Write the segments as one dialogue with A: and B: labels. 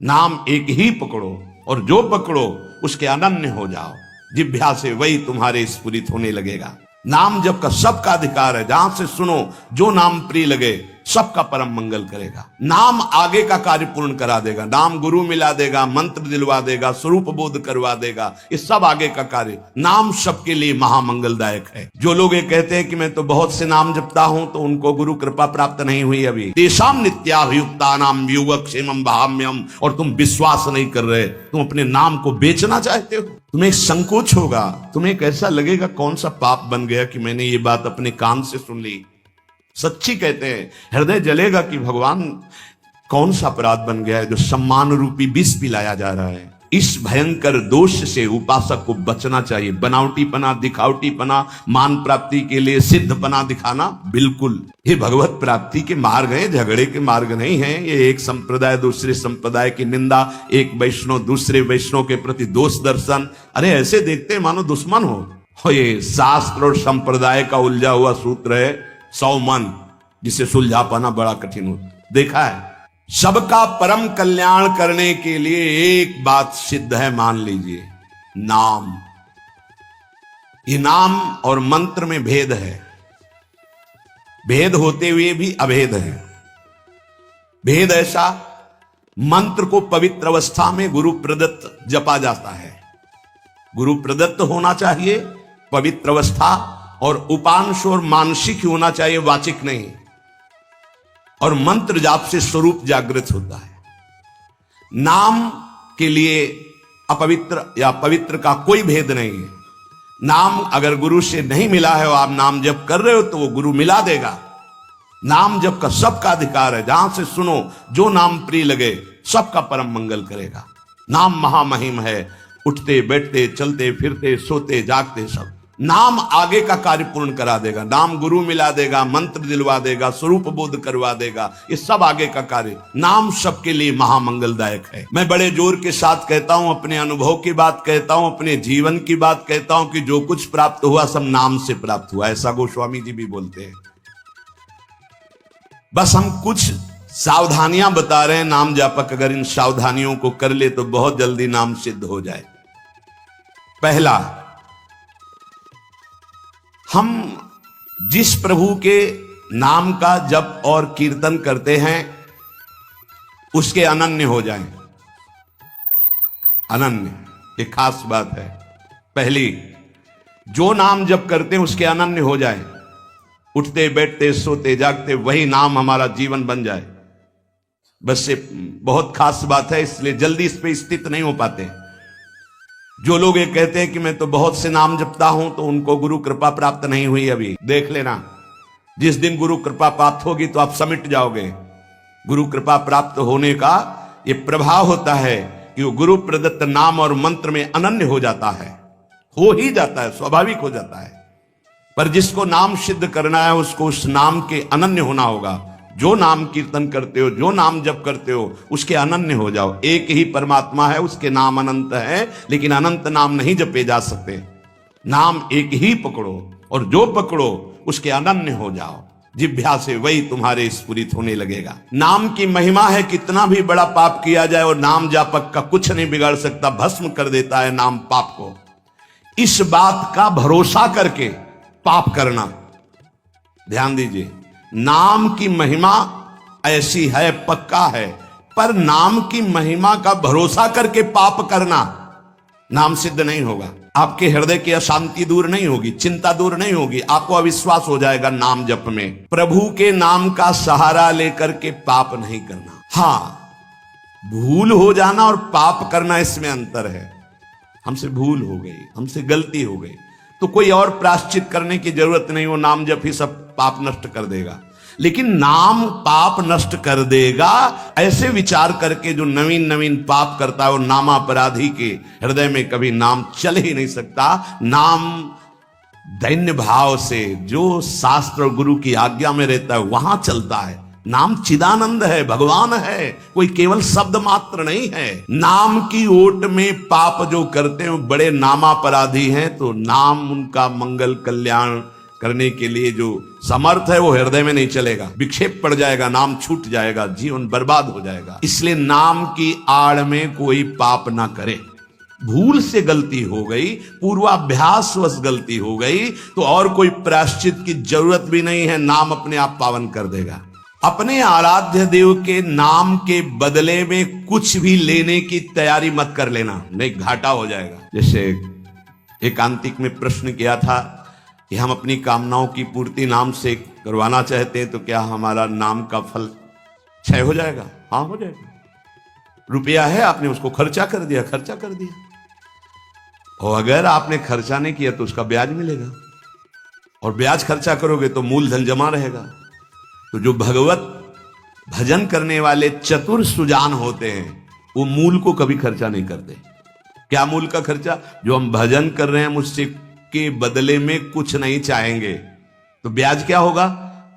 A: नाम एक ही पकड़ो और जो पकड़ो उसके अनन्य हो जाओ, जिभ्या से वही तुम्हारे स्फुरित होने लगेगा। नाम जप का सबका अधिकार है, जहां से सुनो जो नाम प्रिय लगे सबका परम मंगल करेगा। नाम आगे का कार्य पूर्ण करा देगा, नाम गुरु मिला देगा, मंत्र दिलवा देगा, स्वरूप बोध करवा देगा, ये सब आगे का कार्य। नाम सबके लिए महामंगलदायक है। जो लोग ये कहते हैं कि मैं तो बहुत से नाम जपता हूं, तो उनको गुरु कृपा प्राप्त नहीं हुई अभी। तेषां नित्याभियुक्तानां योगक्षेमं वहाम्यहम्, और तुम विश्वास नहीं कर रहे, तुम अपने नाम को बेचना चाहते हो। तुम्हें संकोच होगा, तुम्हें कैसा लगेगा कौन सा पाप बन गया कि मैंने ये बात अपने कान से सुन ली। सच्ची कहते हैं, हृदय जलेगा कि भगवान कौन सा अपराध बन गया है जो सम्मान रूपी विष पिलाया जा रहा है। इस भयंकर दोष से उपासक को बचना चाहिए। बनावटीपना, दिखावटीपना, मान प्राप्ति के लिए सिद्धपना दिखाना, बिल्कुल ये भगवत प्राप्ति के मार्ग हैं, झगड़े के मार्ग नहीं हैं। ये एक संप्रदाय दूसरे संप्रदाय की निंदा, एक वैष्णव दूसरे वैष्णव के प्रति दोष दर्शन, अरे ऐसे देखते हैं मानो दुश्मन हो। ये शास्त्र और संप्रदाय का उलझा हुआ सूत्र है 100 मन, जिसे सुलझा पाना बड़ा कठिन होता। देखा है, सबका परम कल्याण करने के लिए एक बात सिद्ध है, मान लीजिए, नाम। ये नाम और मंत्र में भेद है, भेद होते हुए भी अभेद है। भेद ऐसा, मंत्र को पवित्र अवस्था में गुरु प्रदत्त जपा जाता है, गुरु प्रदत्त होना चाहिए, पवित्र अवस्था, और उपांश और मानसिक होना चाहिए, वाचिक नहीं। और मंत्र जाप से स्वरूप जागृत होता है। नाम के लिए अपवित्र या पवित्र का कोई भेद नहीं है। नाम अगर गुरु से नहीं मिला है और आप नाम जप कर रहे हो तो वो गुरु मिला देगा। नाम जप का सबका अधिकार है, जहां से सुनो जो नाम प्रिय लगे सबका परम मंगल करेगा। नाम महामहिम है, उठते बैठते चलते फिरते सोते जागते सब। नाम आगे का कार्य पूर्ण करा देगा, नाम गुरु मिला देगा, मंत्र दिलवा देगा, स्वरूप बोध करवा देगा, ये सब आगे का कार्य। नाम सबके लिए महामंगलदायक है। मैं बड़े जोर के साथ कहता हूं, अपने अनुभव की बात कहता हूं, अपने जीवन की बात कहता हूं कि जो कुछ प्राप्त हुआ सब नाम से प्राप्त हुआ। ऐसा गोस्वामी जी भी बोलते हैं। बस हम कुछ सावधानियां बता रहे हैं। नाम जापक अगर इन सावधानियों को कर ले तो बहुत जल्दी नाम सिद्ध हो जाए। पहला, हम जिस प्रभु के नाम का जप और कीर्तन करते हैं उसके अनन्य हो जाएं। अनन्य एक खास बात है। पहली, जो नाम जप करते हैं उसके अनन्य हो जाएं। उठते बैठते सोते जागते वही नाम हमारा जीवन बन जाए। बस ये बहुत खास बात है, इसलिए जल्दी इस पे स्थित नहीं हो पाते। जो लोग ये कहते हैं कि मैं तो बहुत से नाम जपता हूं, तो उनको गुरु कृपा प्राप्त नहीं हुई अभी। देख लेना, जिस दिन गुरु कृपा प्राप्त होगी तो आप समिट जाओगे। गुरु कृपा प्राप्त होने का ये प्रभाव होता है कि वो गुरु प्रदत्त नाम और मंत्र में अनन्य हो जाता है, हो ही जाता है, स्वाभाविक हो जाता है। पर जिसको नाम सिद्ध करना है उसको उस नाम के अनन्य होना होगा। जो नाम कीर्तन करते हो, जो नाम जप करते हो, उसके अनन्य हो जाओ। एक ही परमात्मा है, उसके नाम अनंत है, लेकिन अनंत नाम नहीं जपे जा सकते। नाम एक ही पकड़ो और जो पकड़ो उसके अनन्य हो जाओ, जिभ्या से वही तुम्हारे स्फुरित होने लगेगा। नाम की महिमा है, कितना भी बड़ा पाप किया जाए और नाम जापक का कुछ नहीं बिगाड़ सकता, भस्म कर देता है नाम पाप को। इस बात का भरोसा करके पाप करना, ध्यान दीजिए, नाम की महिमा ऐसी है, पक्का है, पर नाम की महिमा का भरोसा करके पाप करना, नाम सिद्ध नहीं होगा। आपके हृदय की अशांति दूर नहीं होगी, चिंता दूर नहीं होगी, आपको अविश्वास हो जाएगा नाम जप में। प्रभु के नाम का सहारा लेकर के पाप नहीं करना। हाँ, भूल हो जाना और पाप करना, इसमें अंतर है। हमसे भूल हो गई, हमसे गलती हो गई, तो कोई और प्रायश्चित करने की जरूरत नहीं, वो नाम जप ही सब पाप नष्ट कर देगा। लेकिन नाम पाप नष्ट कर देगा ऐसे विचार करके जो नवीन नवीन पाप करता है, वो नामापराधी के हृदय में कभी नाम चल ही नहीं सकता। नाम दैन्य भाव से जो शास्त्र और गुरु की आज्ञा में रहता है वहां चलता है। नाम चिदानंद है, भगवान है, कोई केवल शब्द मात्र नहीं है। नाम की ओट में पाप जो करते हैं वो बड़े नामापराधी हैं, तो नाम उनका मंगल कल्याण करने के लिए जो समर्थ है वो हृदय में नहीं चलेगा, विक्षेप पड़ जाएगा, नाम छूट जाएगा, जीवन बर्बाद हो जाएगा। इसलिए नाम की आड़ में कोई पाप ना करे। भूल से गलती हो गई, पूर्वाभ्यासवश गलती हो गई, तो और कोई प्रायश्चित की जरूरत भी नहीं है, नाम अपने आप पावन कर देगा। अपने आराध्य देव के नाम के बदले में कुछ भी लेने की तैयारी मत कर लेना, नहीं घाटा हो जाएगा। जैसे एकांतिक में प्रश्न किया था कि हम अपनी कामनाओं की पूर्ति नाम से करवाना चाहते हैं, तो क्या हमारा नाम का फल क्षय हो जाएगा? हाँ, हो जाएगा। रुपया है, आपने उसको खर्चा कर दिया, और अगर आपने खर्चा नहीं किया तो उसका ब्याज मिलेगा, और ब्याज खर्चा करोगे तो मूलधन जमा रहेगा। तो जो भगवत भजन करने वाले चतुर सुजान होते हैं वो मूल को कभी खर्चा नहीं करते। क्या मूल का खर्चा? जो हम भजन कर रहे हैं मुझसे के बदले में कुछ नहीं चाहेंगे, तो ब्याज क्या होगा?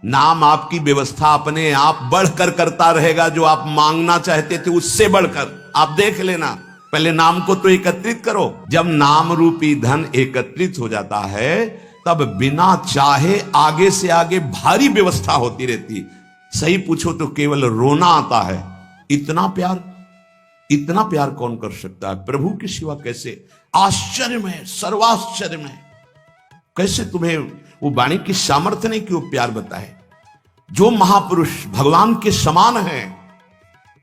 A: नाम आपकी व्यवस्था अपने आप बढ़कर करता रहेगा, जो आप मांगना चाहते थे उससे बढ़कर। आप देख लेना, पहले नाम को तो एकत्रित करो। जब नाम रूपी धन एकत्रित हो जाता है तब बिना चाहे आगे से आगे भारी व्यवस्था होती रहती। सही पूछो तो केवल रोना आता है। इतना प्यार कौन कर सकता है? प्रभु के सिवा कैसे? आश्चर्य में, सर्वाश्चर्य में, कैसे तुम्हें वो वाणी की सामर्थ्य नहीं कि वो प्यार बताए। जो महापुरुष भगवान के समान है,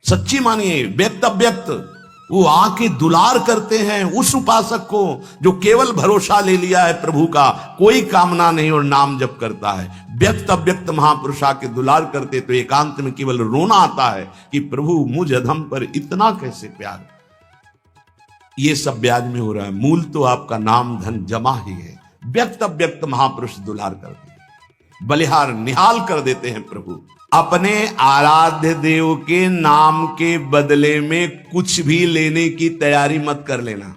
A: सच्ची मानिए, व्यक्त अव्यक्त, वो आके दुलार करते हैं उस उपासक को जो केवल भरोसा ले लिया है प्रभु का, कोई कामना नहीं और नाम जप करता है। व्यक्त अव्यक्त महापुरुष आके दुलार करते तो एकांत में केवल रोना आता है कि प्रभु मुझ अधम पर इतना कैसे प्यार। ये सब ब्याज में हो रहा है, मूल तो आपका नाम धन जमा ही है। व्यक्त अव्यक्त महापुरुष दुलार करते हैं, बलिहार निहाल कर देते हैं प्रभु। अपने आराध्य देव के नाम के बदले में कुछ भी लेने की तैयारी मत कर लेना,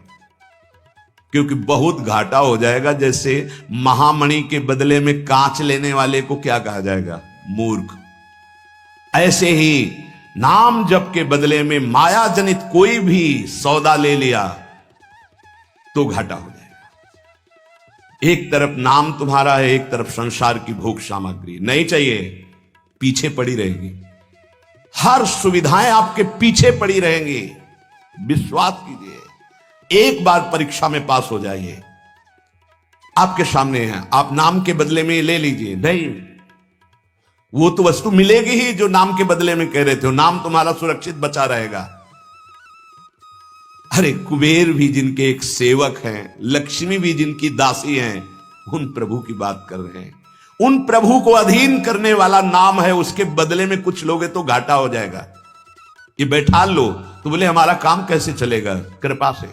A: क्योंकि बहुत घाटा हो जाएगा। जैसे महामणि के बदले में कांच लेने वाले को क्या कहा जाएगा? मूर्ख। ऐसे ही नाम जप के बदले में माया जनित कोई भी सौदा ले लिया तो घाटा हो जाएगा। एक तरफ नाम तुम्हारा है, एक तरफ संसार की भोग सामग्री नहीं चाहिए, पीछे पड़ी रहेगी। हर सुविधाएं आपके पीछे पड़ी रहेंगी। विश्वास कीजिए, एक बार परीक्षा में पास हो जाइए, आपके सामने है, आप नाम के बदले में ले लीजिए। नहीं, वो तो वस्तु मिलेगी ही जो नाम के बदले में कह रहे थे। नाम तुम्हारा सुरक्षित बचा रहेगा। अरे कुबेर भी जिनके एक सेवक हैं, लक्ष्मी भी जिनकी दासी हैं, उन प्रभु की बात कर रहे हैं। उन प्रभु को अधीन करने वाला नाम है, उसके बदले में कुछ लोगे तो घाटा हो जाएगा। ये बैठा लो तो बोले हमारा काम कैसे चलेगा? कृपा से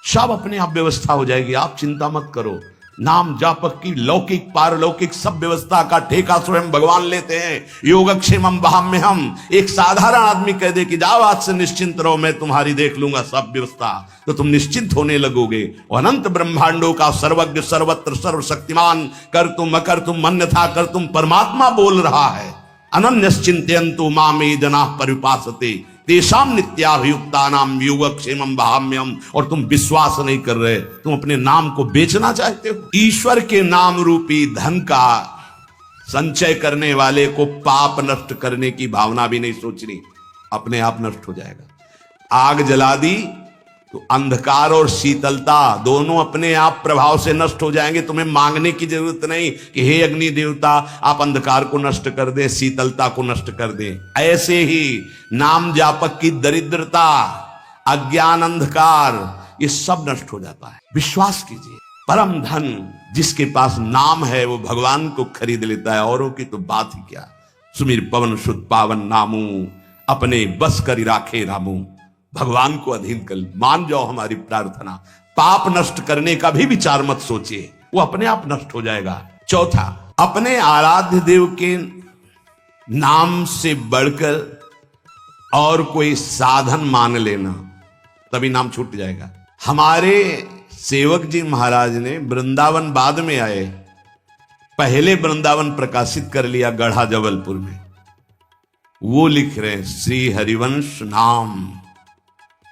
A: सब अपने आप व्यवस्था हो जाएगी, आप चिंता मत करो। नाम जापक की लौकिक पारलौकिक सब व्यवस्था का ठेका स्वयं भगवान लेते हैं। योगक्षेमम वहाम्यहम। एक साधारण आदमी कह दे कि जाओ आज से निश्चिंत रहो, मैं तुम्हारी देख लूंगा सब व्यवस्था, तो तुम निश्चिंत होने लगोगे। अनंत ब्रह्मांडों का सर्वज्ञ सर्वत्र सर्वशक्तिमान कर तुम अकर तुम अन्यथा कर तुम परमात्मा बोल रहा है। अनन्यश्चिन्तयन्तु मामे जनाः परिपासते तेषां नित्याभियुक्तानां योगक्षेमं वहाम्यहम्। और तुम विश्वास नहीं कर रहे, तुम अपने नाम को बेचना चाहते हो। ईश्वर के नाम रूपी धन का संचय करने वाले को पाप नष्ट करने की भावना भी नहीं सोचनी, अपने आप नष्ट हो जाएगा। आग जला दी तो अंधकार और शीतलता दोनों अपने आप प्रभाव से नष्ट हो जाएंगे। तुम्हें मांगने की जरूरत नहीं कि हे अग्नि देवता आप अंधकार को नष्ट कर दे, शीतलता को नष्ट कर दे। ऐसे ही नाम जापक की दरिद्रता, अज्ञान, अंधकार, ये सब नष्ट हो जाता है। विश्वास कीजिए, परम धन जिसके पास नाम है वो भगवान को खरीद लेता है, औरों की तो बात ही क्या। सुमिर पवन सुत पावन नामू, अपने बस करी राखे रामू। भगवान को अधीन कर मान जाओ हमारी प्रार्थना। पाप नष्ट करने का भी विचार मत सोचिए, वो अपने आप नष्ट हो जाएगा। चौथा, अपने आराध्य देव के नाम से बढ़कर और कोई साधन मान लेना, तभी नाम छूट जाएगा। हमारे सेवक जी महाराज ने वृंदावन बाद में आए, पहले वृंदावन प्रकाशित कर लिया गढ़ा जबलपुर में। वो लिख रहे हैं श्री हरिवंश नाम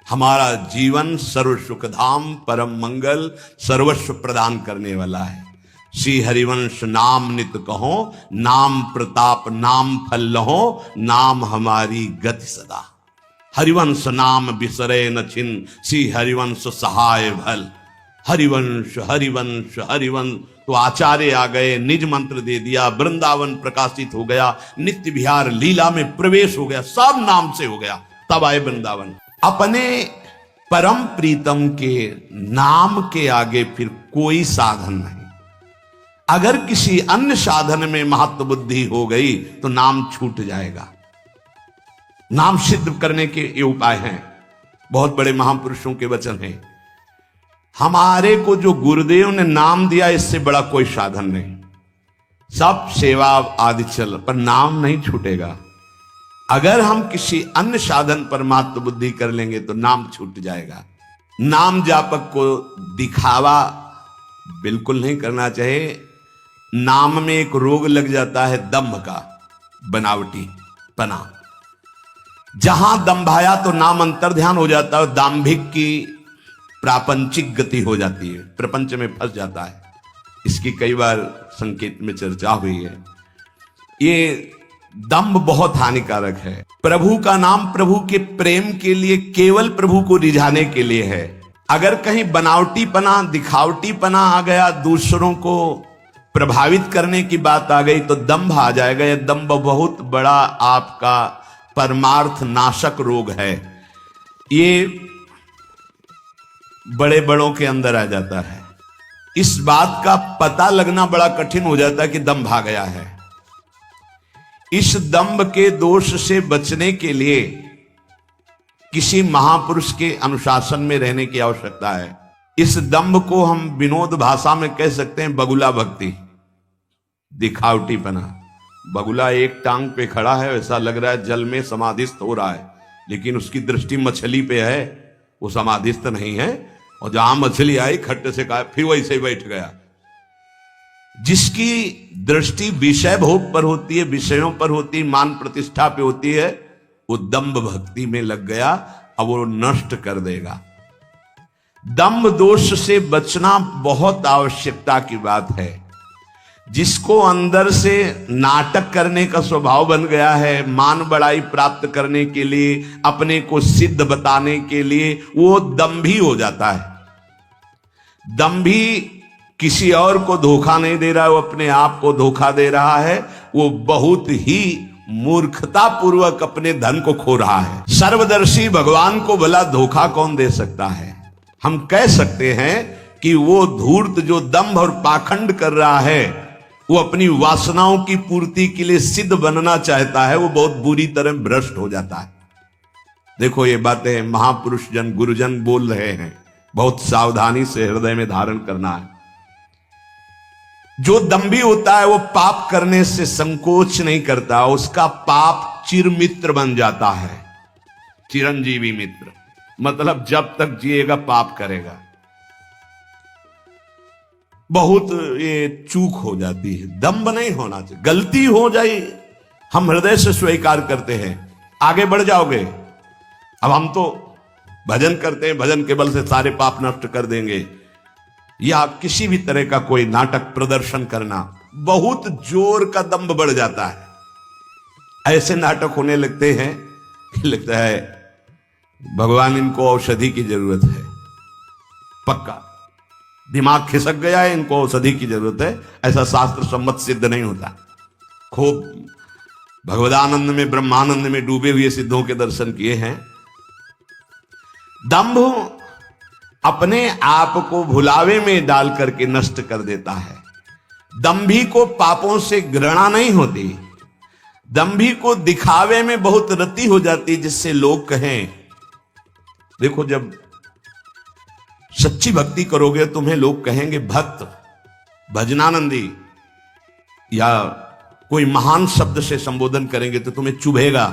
A: हमारा जीवन सर्व सुखधाम परम मंगल सर्वस्व प्रदान करने वाला है। श्री हरिवंश नाम नित कहो, नाम प्रताप नाम फल लहो, नाम हमारी गति सदा। हरिवंश नाम बिसरे न छिन, श्री हरिवंश सहाय भल। हरिवंश हरिवंश हरिवंश। तो आचार्य आ गए, निज मंत्र दे दिया, वृंदावन प्रकाशित हो गया, नित्य विहार लीला में प्रवेश हो गया, सब नाम से हो गया। तब आए वृंदावन। अपने परम प्रीतम के नाम के आगे फिर कोई साधन नहीं। अगर किसी अन्य साधन में महत्व बुद्धि हो गई तो नाम छूट जाएगा। नाम सिद्ध करने के ये उपाय हैं, बहुत बड़े महापुरुषों के वचन हैं। हमारे को जो गुरुदेव ने नाम दिया, इससे बड़ा कोई साधन नहीं। सब सेवा आदि चल, पर नाम नहीं छूटेगा। अगर हम किसी अन्य साधन पर मात्र बुद्धि कर लेंगे तो नाम छूट जाएगा। नाम जापक को दिखावा बिल्कुल नहीं करना चाहिए। नाम में एक रोग लग जाता है दंभ का, बनावटी पना। जहां दंभाया तो नाम अंतर ध्यान हो जाता है, दाम्भिक की प्रापंचिक गति हो जाती है, प्रपंच में फंस जाता है। इसकी कई बार संकेत में चर्चा हुई है। ये दंभ बहुत हानिकारक है। प्रभु का नाम प्रभु के प्रेम के लिए, केवल प्रभु को रिझाने के लिए है। अगर कहीं बनावटीपना, दिखावटीपना आ गया, दूसरों को प्रभावित करने की बात आ गई तो दंभ आ जाएगा। यह दंभ बहुत बड़ा आपका परमार्थ नाशक रोग है। ये बड़े बड़ों के अंदर आ जाता है। इस बात का पता लगना बड़ा कठिन हो जाता है कि दंभ आ गया है। इस दंभ के दोष से बचने के लिए किसी महापुरुष के अनुशासन में रहने की आवश्यकता है। इस दंभ को हम विनोद भाषा में कह सकते हैं बगुला भक्ति, दिखावटीपना। बगुला एक टांग पे खड़ा है, ऐसा लग रहा है जल में समाधिस्थ हो रहा है, लेकिन उसकी दृष्टि मछली पे है, वो समाधिस्थ नहीं है। और जहां मछली आई खट्टे से कहा, फिर वैसे ही बैठ गया। जिसकी दृष्टि विषय भोग पर होती है, विषयों पर होती है, मान प्रतिष्ठा पे होती है, वो दंभ भक्ति में लग गया, अब वो नष्ट कर देगा। दंभ दोष से बचना बहुत आवश्यकता की बात है। जिसको अंदर से नाटक करने का स्वभाव बन गया है, मान बड़ाई प्राप्त करने के लिए, अपने को सिद्ध बताने के लिए, वो दंभी हो जाता है। दंभी किसी और को धोखा नहीं दे रहा है, वो अपने आप को धोखा दे रहा है। वो बहुत ही मूर्खता पूर्वक अपने धन को खो रहा है। सर्वदर्शी भगवान को भला धोखा कौन दे सकता है? हम कह सकते हैं कि वो धूर्त जो दंभ और पाखंड कर रहा है, वो अपनी वासनाओं की पूर्ति के लिए सिद्ध बनना चाहता है, वो बहुत बुरी तरह भ्रष्ट हो जाता है। देखो ये बातें महापुरुष जन, गुरुजन बोल रहे हैं, बहुत सावधानी से हृदय में धारण करना है। जो दंभी होता है वो पाप करने से संकोच नहीं करता, उसका पाप चिरमित्र बन जाता है। चिरंजीवी मित्र मतलब जब तक जिएगा पाप करेगा। बहुत ये चूक हो जाती है। दंभ नहीं होना चाहिए। गलती हो जाए हम हृदय से स्वीकार करते हैं, आगे बढ़ जाओगे। अब हम तो भजन करते हैं, भजन के बल से सारे पाप नष्ट कर देंगे, या किसी भी तरह का कोई नाटक प्रदर्शन करना, बहुत जोर का दंभ बढ़ जाता है। ऐसे नाटक होने लगते हैं कि लगता है भगवान इनको औषधि की जरूरत है। पक्का दिमाग खिसक गया है, इनको औषधि की जरूरत है। ऐसा शास्त्र सम्मत सिद्ध नहीं होता। खूब भगवदानंद में, ब्रह्मानंद में डूबे हुए सिद्धों के दर्शन किए हैं। दंभ अपने आप को भुलावे में डाल करके नष्ट कर देता है। दंभी को पापों से घृणा नहीं होती, दंभी को दिखावे में बहुत रति हो जाती, जिससे लोग कहें, देखो जब सच्ची भक्ति करोगे तुम्हें लोग कहेंगे भक्त, भजनानंदी, या कोई महान शब्द से संबोधन करेंगे तो तुम्हें चुभेगा,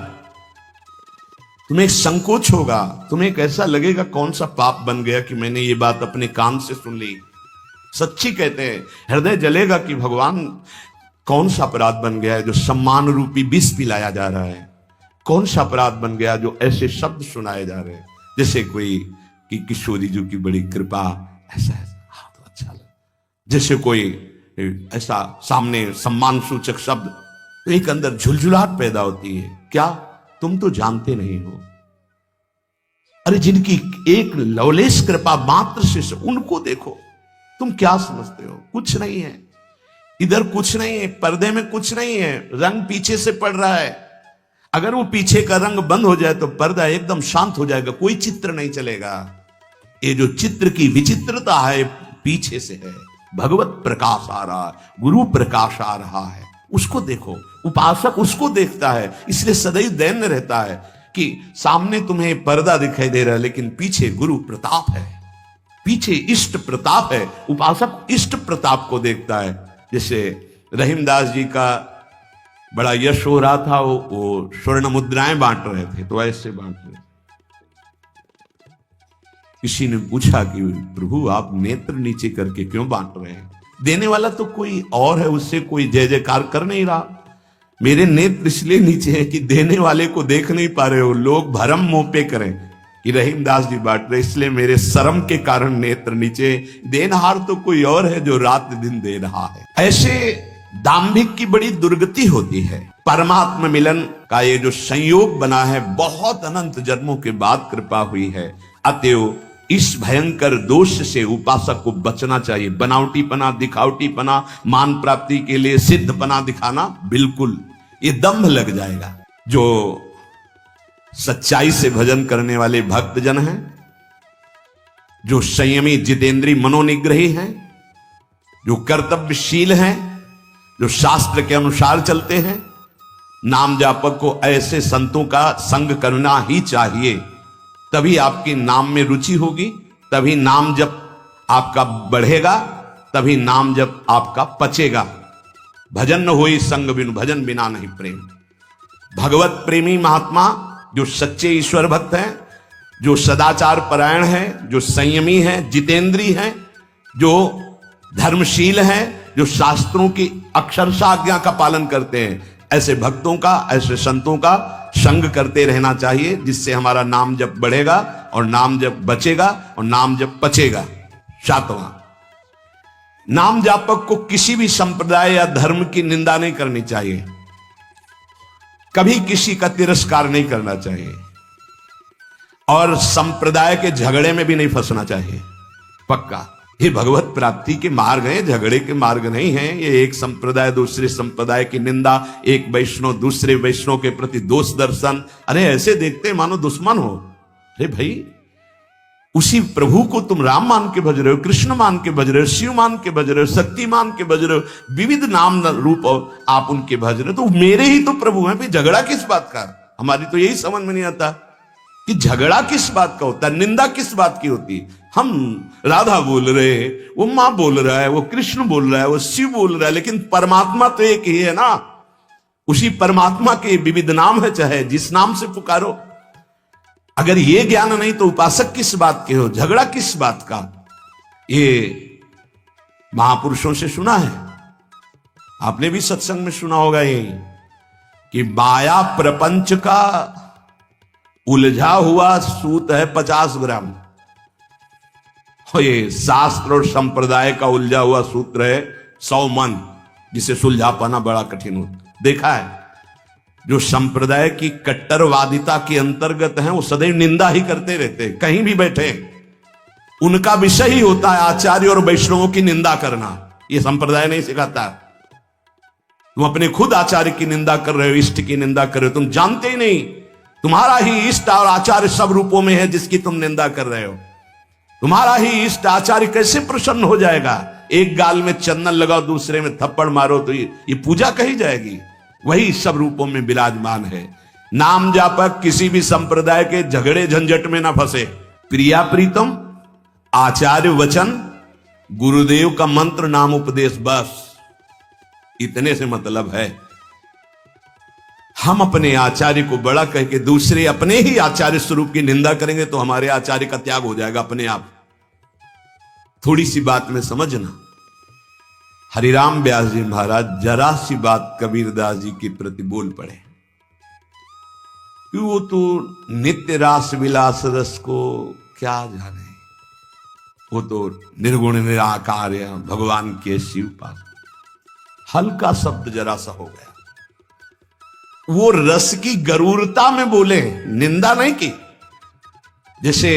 A: तुम्हें संकोच होगा, तुम्हें एक ऐसा लगेगा कौन सा पाप बन गया कि मैंने ये बात अपने कान से सुन ली। सच्ची कहते हैं, हृदय जलेगा कि भगवान कौन सा अपराध बन गया है जो सम्मान रूपी विष पिलाया जा रहा है। कौन सा अपराध बन गया जो ऐसे शब्द सुनाए जा रहे हैं, जैसे कोई कि किशोरी जी की बड़ी कृपा, ऐसा ऐसा तो अच्छा लगा। जैसे कोई ऐसा सामने सम्मान सूचक शब्द, तो एक अंदर झुलझुलाहट पैदा होती है। क्या तुम तो जानते नहीं हो? अरे जिनकी एक लवलेश कृपा मात्र से उनको देखो, तुम क्या समझते हो? कुछ नहीं है इधर, कुछ नहीं है पर्दे में, कुछ नहीं है, रंग पीछे से पड़ रहा है। अगर वो पीछे का रंग बंद हो जाए तो पर्दा एकदम शांत हो जाएगा, कोई चित्र नहीं चलेगा। ये जो चित्र की विचित्रता है पीछे से है। भगवत प्रकाश आ रहा है, गुरु प्रकाश आ रहा है, उसको देखो। उपासक उसको देखता है, इसलिए सदैव दैन्य रहता है कि सामने तुम्हें पर्दा दिखाई दे रहा है लेकिन पीछे गुरु प्रताप है, पीछे इष्ट प्रताप है। उपासक इष्ट प्रताप को देखता है। जैसे रहीमदास जी का बड़ा यश हो रहा था, वो स्वर्ण मुद्राएं बांट रहे थे, तो ऐसे बांट रहे। किसी ने पूछा कि प्रभु आप नेत्र नीचे करके क्यों बांट रहे हैं? देने वाला तो कोई और है, उससे कोई जय जयकार कर नहीं रहा। मेरे नेत्र इसलिए नीचे हैं कि देने वाले को देख नहीं पा रहे हो, लोग भरम मोह पे करें कि रहीमदास जी बांट रहे, इसलिए मेरे शर्म के कारण नेत्र नीचे। देनहार तो कोई और है जो रात दिन दे रहा है। ऐसे दाम्भिक की बड़ी दुर्गति होती है। परमात्मा मिलन का ये जो संयोग बना है, बहुत अनंत जन्मों के बाद कृपा हुई है। अतएव इस भयंकर दोष से उपासक को बचना चाहिए। बनावटीपना, दिखावटीपना, मान प्राप्ति के लिए सिद्धपना दिखाना, बिल्कुल ये दंभ लग जाएगा। जो सच्चाई से भजन करने वाले भक्तजन हैं, जो संयमी जितेंद्रीय मनोनिग्रही हैं, जो कर्तव्यशील हैं, जो शास्त्र के अनुसार चलते हैं, नाम जापक को ऐसे संतों का संग करना ही चाहिए। तभी आपकी नाम में रुचि होगी, तभी नाम जप आपका बढ़ेगा, तभी नाम जप आपका पचेगा। भजन न होई संग बिनु, भजन बिना नहीं प्रेम। भगवत प्रेमी महात्मा जो सच्चे ईश्वर भक्त हैं, जो सदाचार परायण हैं, जो संयमी हैं, जितेंद्रीय हैं, जो धर्मशील हैं, जो शास्त्रों की अक्षरशः आज्ञा का पालन करते हैं, ऐसे भक्तों का, ऐसे संतों का संग करते रहना चाहिए, जिससे हमारा नाम जप बढ़ेगा और नाम जप बचेगा और नाम जप पचेगा। सातवां, नाम जापक को किसी भी संप्रदाय या धर्म की निंदा नहीं करनी चाहिए, कभी किसी का तिरस्कार नहीं करना चाहिए और संप्रदाय के झगड़े में भी नहीं फंसना चाहिए। पक्का ये भगवत प्राप्ति के मार्ग हैं, झगड़े के मार्ग नहीं हैं। ये एक संप्रदाय दूसरे संप्रदाय की निंदा, एक वैष्णव दूसरे वैष्णव के प्रति दोष दर्शन, अरे ऐसे देखते मानो दुश्मन हो। अरे भाई, उसी प्रभु को तुम राम मान के भज रहे हो, कृष्ण मान के भज रहे हो, शिव मान के भज रहे हो, शक्ति मान के भज रहे हो, विविध नाम रूप आप उनके भज रहे हो, तो मेरे ही तो प्रभु हैं। फिर झगड़ा किस बात का? हमारी तो यही समझ में नहीं आता कि झगड़ा किस बात का होता है, निंदा किस बात की होती है। हम राधा बोल रहे हैं, वो मां बोल रहा है, वो कृष्ण बोल रहा है, वो शिव बोल रहा है, लेकिन परमात्मा तो एक ही है ना। उसी परमात्मा के विविध नाम है, चाहे जिस नाम से पुकारो। अगर ये ज्ञान नहीं तो उपासक किस बात के हो, झगड़ा किस बात का? ये महापुरुषों से सुना है, आपने भी सत्संग में सुना होगा ये कि माया प्रपंच का उलझा हुआ सूत है 50 ग्राम, और ये शास्त्र और संप्रदाय का उलझा हुआ सूत्र है 100 मन, जिसे सुलझा पाना बड़ा कठिन होता। देखा है, जो संप्रदाय की कट्टरवादिता के अंतर्गत हैं, वो सदैव निंदा ही करते रहते हैं, कहीं भी बैठे उनका विषय ही होता है आचार्य और वैष्णवों की निंदा करना। ये संप्रदाय नहीं सिखाता। तुम अपने खुद आचार्य की निंदा कर रहे हो, इष्ट की निंदा कर रहे हो, तुम जानते ही नहीं तुम्हारा ही इष्ट और आचार्य सब रूपों में है जिसकी तुम निंदा कर रहे हो। तुम्हारा ही इष्ट आचार्य कैसे प्रसन्न हो जाएगा? एक गाल में चंदन लगाओ, दूसरे में थप्पड़ मारो तो ये पूजा कही जाएगी? वही सब रूपों में विराजमान है। नाम जापक किसी भी संप्रदाय के झगड़े झंझट में ना फंसे। प्रिया प्रीतम, आचार्य वचन, गुरुदेव का मंत्र, नाम उपदेश, बस इतने से मतलब है। हम अपने आचार्य को बड़ा कह के दूसरे अपने ही आचार्य स्वरूप की निंदा करेंगे तो हमारे आचार्य का त्याग हो जाएगा अपने आप। थोड़ी सी बात में समझना। हरिराम व्यास जी महाराज जरा सी बात कबीरदास जी के प्रति बोल पड़े, वो तो नित्य रास विलास रस को क्या जाने, वो तो निर्गुण निराकार भगवान के शिव पास। हल्का शब्द जरा सा हो गया, वो रस की गरूरता में बोले, निंदा नहीं की। जैसे